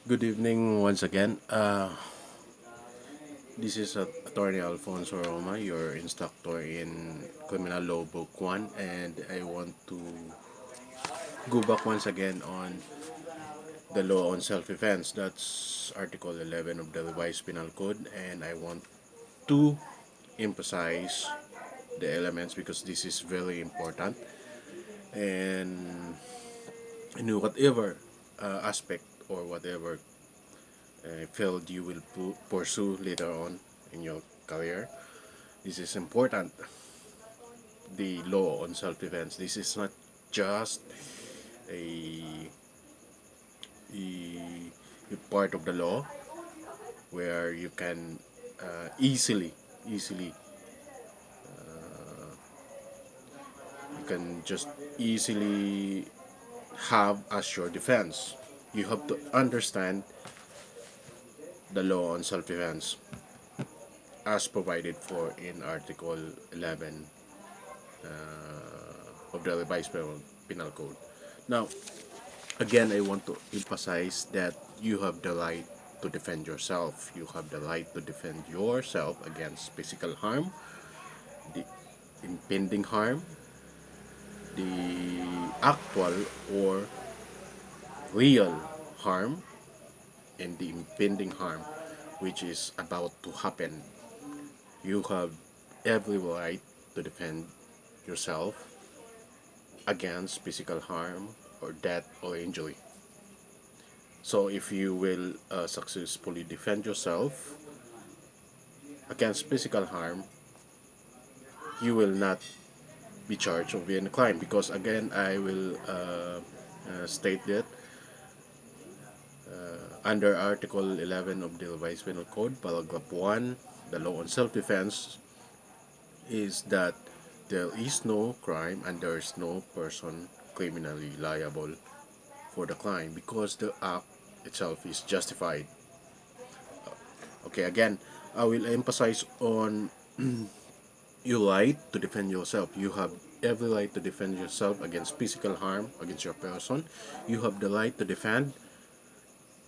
Good evening once again. This is Attorney Alfonso Roma, your instructor in Criminal Law Book 1, and I want to go back once again on the law on self-defense. That's Article 11 of the Revised Penal Code, and I want to emphasize the elements because this is very important. And in whatever aspect or whatever field you will pursue later on in your career, this is important. The law on self-defense. This is not just a, a, a part of the law where you can easily you can just easily have as your defense. You have to understand the law on self-defense as provided for in Article 11 of the Revised Penal Code. Now, again, I want to emphasize that you have the right to defend yourself. You have the right to defend yourself against physical harm, the impending harm, the actual or real harm, and the impending harm which is about to happen. You have every right to defend yourself against physical harm or death or injury. So if you will successfully defend yourself against physical harm, you will not be charged of any crime because again I will state that under Article 11 of the Revised Penal Code, Paragraph 1, the law on self-defense is that there is no crime and there is no person criminally liable for the crime because the act itself is justified. Okay, again, I will emphasize on your right to defend yourself. You have every right to defend yourself against physical harm against your person. You have the right to defend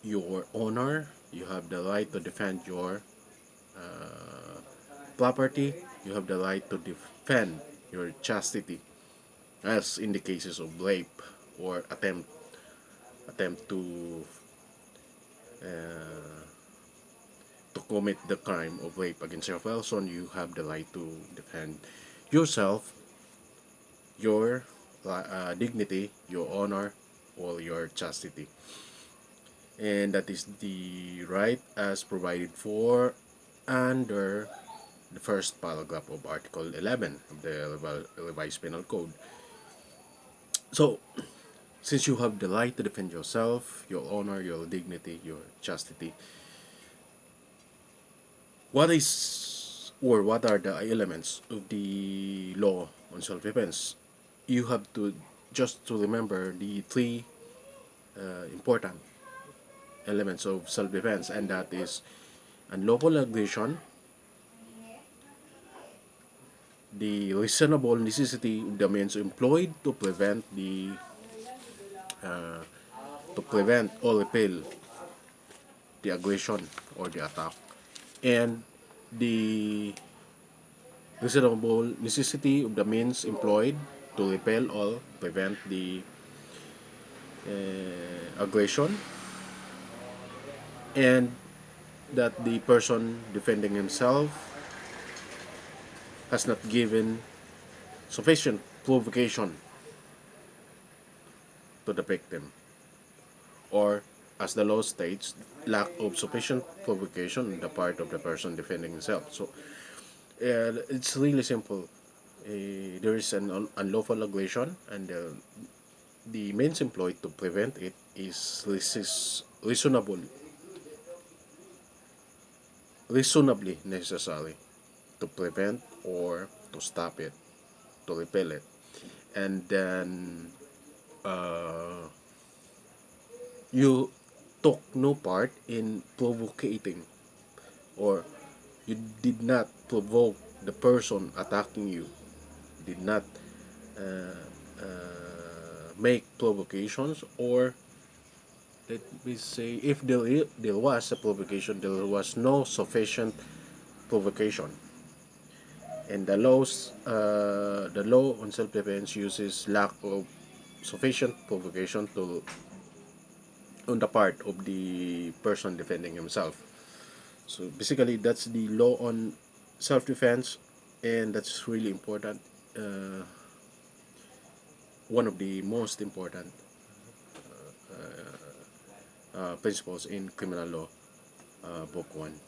your honor. You have the right to defend your property. You have the right to defend your chastity, as in the cases of rape or attempt to commit the crime of rape against your person. You have the right to defend yourself, your dignity, your honor, or your chastity. And that is the right as provided for under the first paragraph of Article 11 of the Revised Penal Code. So, since you have the right to defend yourself, your honor, your dignity, your chastity, what are the elements of the law on self-defense? You have to just to remember the three important elements of self-defense, and that is unlawful aggression, the reasonable necessity of the means employed to prevent or repel the aggression or the attack, and the reasonable necessity of the means employed to repel or prevent the aggression, and that the person defending himself has not given sufficient provocation to the victim, or as the law states, lack of sufficient provocation on the part of the person defending himself. So it's really simple. There is an unlawful aggression, and the means employed to prevent it is reasonably necessary to prevent or to stop it, to repel it. And then you took no part in provocating, or you did not provoke the person attacking you, did not make provocations or let me say, if there was a provocation, there was no sufficient provocation. And the law on self-defense uses lack of sufficient provocation to on the part of the person defending himself. So basically, that's the law on self-defense, and that's really important. Uh, One of the most important principles in criminal law, book one.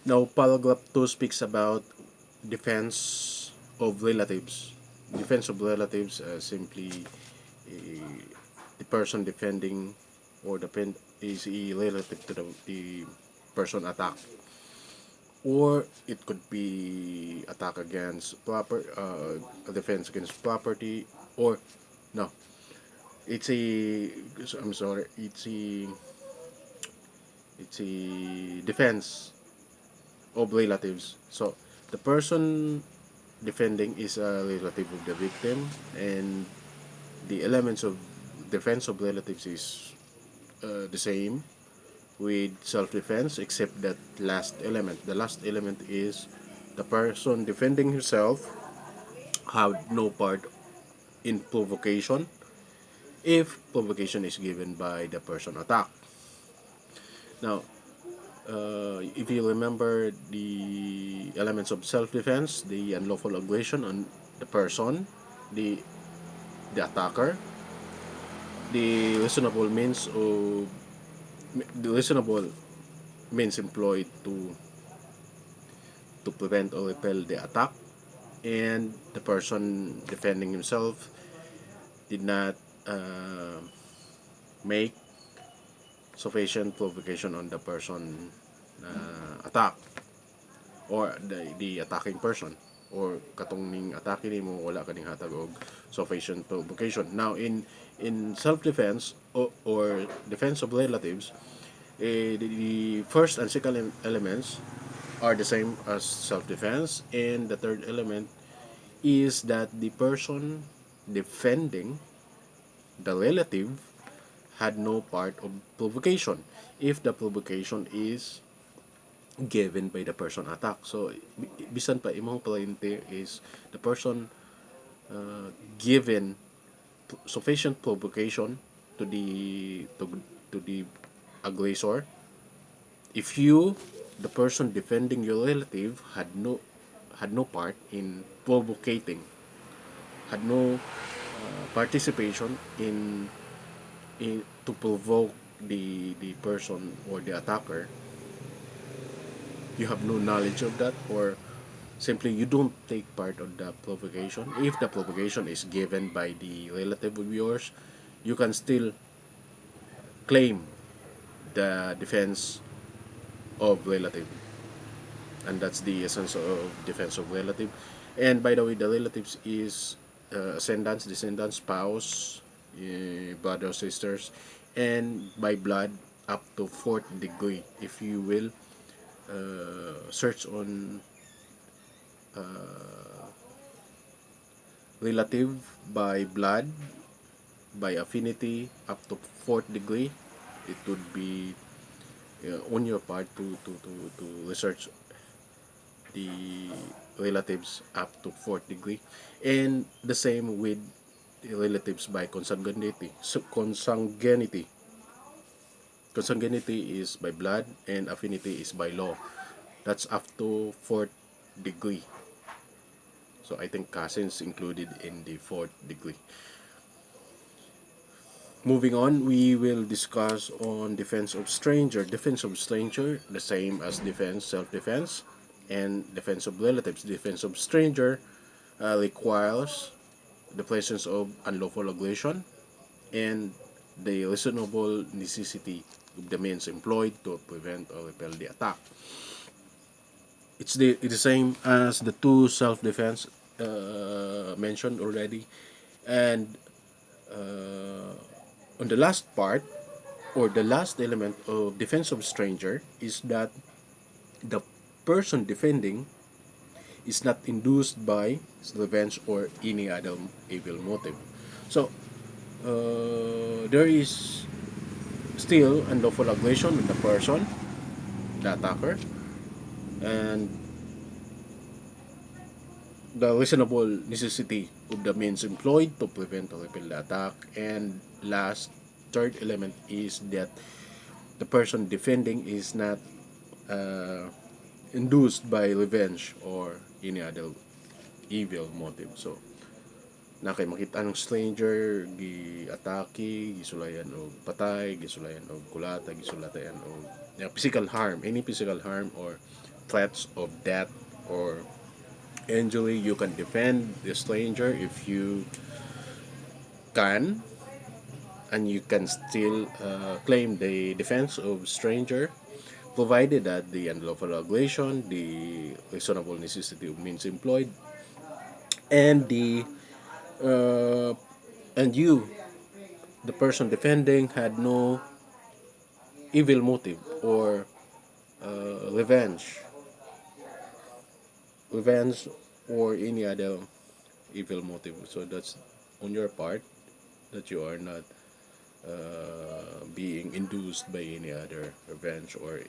Now, paragraph two speaks about defense of relatives. Defense of relatives simply uh, the person defending or the pen is a relative to the person attacked, or it could be attack against a defense against property, or no, it's a I'm sorry, it's a defense of relatives. So the person defending is a relative of the victim, and the elements of defense of relatives is the same with self-defense, except that last element. The last element is the person defending himself have no part in provocation if provocation is given by the person attacked. Now, if you remember the elements of self-defense, the unlawful aggression on the person, the the attacker, the reasonable means of the reasonable means employed to prevent or repel the attack, and the person defending himself did not uh, make sufficient provocation on the person attack, or the attacking person, or katong ning atake nimo wala kaning hatag og sufficient provocation. Now in self-defense, or defense of relatives, the first and second elements are the same as self-defense, and the third element is that the person defending the relative had no part of provocation if the provocation is given by the person attacked. So bisan pa imong plaintiff is the person given sufficient provocation to the aggressor. If you, the person defending your relative, had no part in provocating, had no participation in to provoke the person or the attacker, you have no knowledge of that, or simply you don't take part of the provocation. If the provocation is given by the relative of yours, you can still claim the defense of relative, and that's the essence of defense of relative. And by the way, the relatives is ascendants, descendants, spouse, brother, sisters, and by blood up to fourth degree. If you will search on relative by blood, by affinity up to fourth degree, it would be on your part to research the relatives up to fourth degree, and the same with the relatives by consanguinity. So consanguinity is by blood, and affinity is by law. That's up to fourth degree. So I think cousins included in the fourth degree. Moving on, we will discuss on defense of stranger. Defense of stranger, the same as defense, self-defense, and defense of relatives. Defense of stranger requires the presence of unlawful aggression and the reasonable necessity of the means employed to prevent or repel the attack. It's the same as the two self-defense mentioned already, and on the last part, or the last element of defense of stranger, is that the person defending is not induced by revenge or any other evil motive. So there is still unlawful aggression with the person, the attacker, and the reasonable necessity of the means employed to prevent or repel the attack. And last, third element is that the person defending is not uh, induced by revenge or any other evil motive. So, na kay makita ng stranger, gi-atake, gisulayan og patay, gisulayan og kulata, gisulatayan og physical harm, any physical harm or threats of death or injury, you can defend the stranger if you can, and you can still claim the defense of stranger, provided that the unlawful aggression, the reasonable necessity of means employed, and the uh, and you, the person defending, had no evil motive or revenge, revenge or any other evil motive. So that's on your part, that you are not being induced by any other revenge or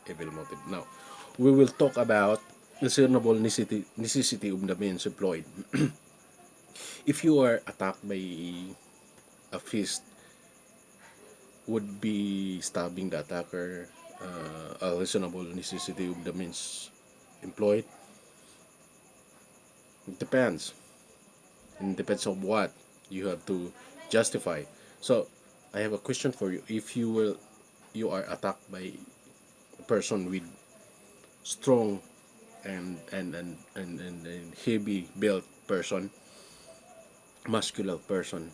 evil motive. Now, we will talk about reasonable necessity of the means employed. If you are attacked by a fist, would be stabbing the attacker a reasonable necessity of the means employed? It depends. It depends on what you have to justify. So, I have a question for you. If you are attacked by a person with strong and heavy built person, muscular person,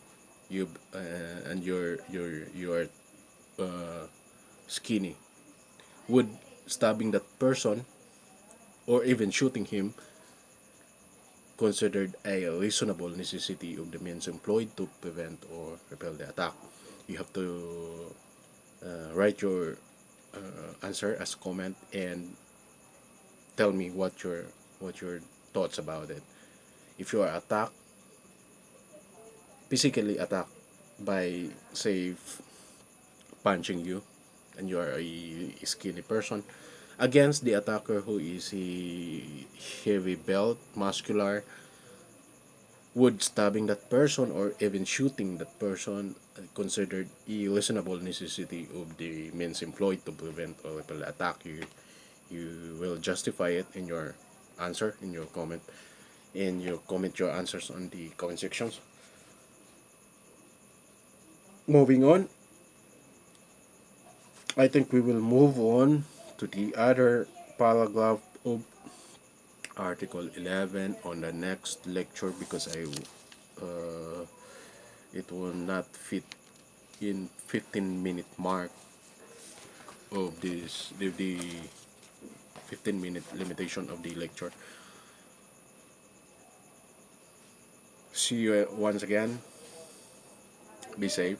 you and you're skinny, would stabbing that person or even shooting him considered a reasonable necessity of the means employed to prevent or repel the attack? You have to write your answer as comment and tell me what your thoughts about it. If you are attacked, physically attacked by, say, punching you, and you are a skinny person, against the attacker who is a heavy built, muscular, would stabbing that person or even shooting that person considered a reasonable necessity of the means employed to prevent or repel the attack? You will justify it in your answer, in your comment, and you comment your answers on the comment sections. Moving on, I think we will move on to the other paragraph of Article 11 on the next lecture, because it will not fit in 15-minute mark of the 15-minute limitation of the lecture. See you once again. Be safe.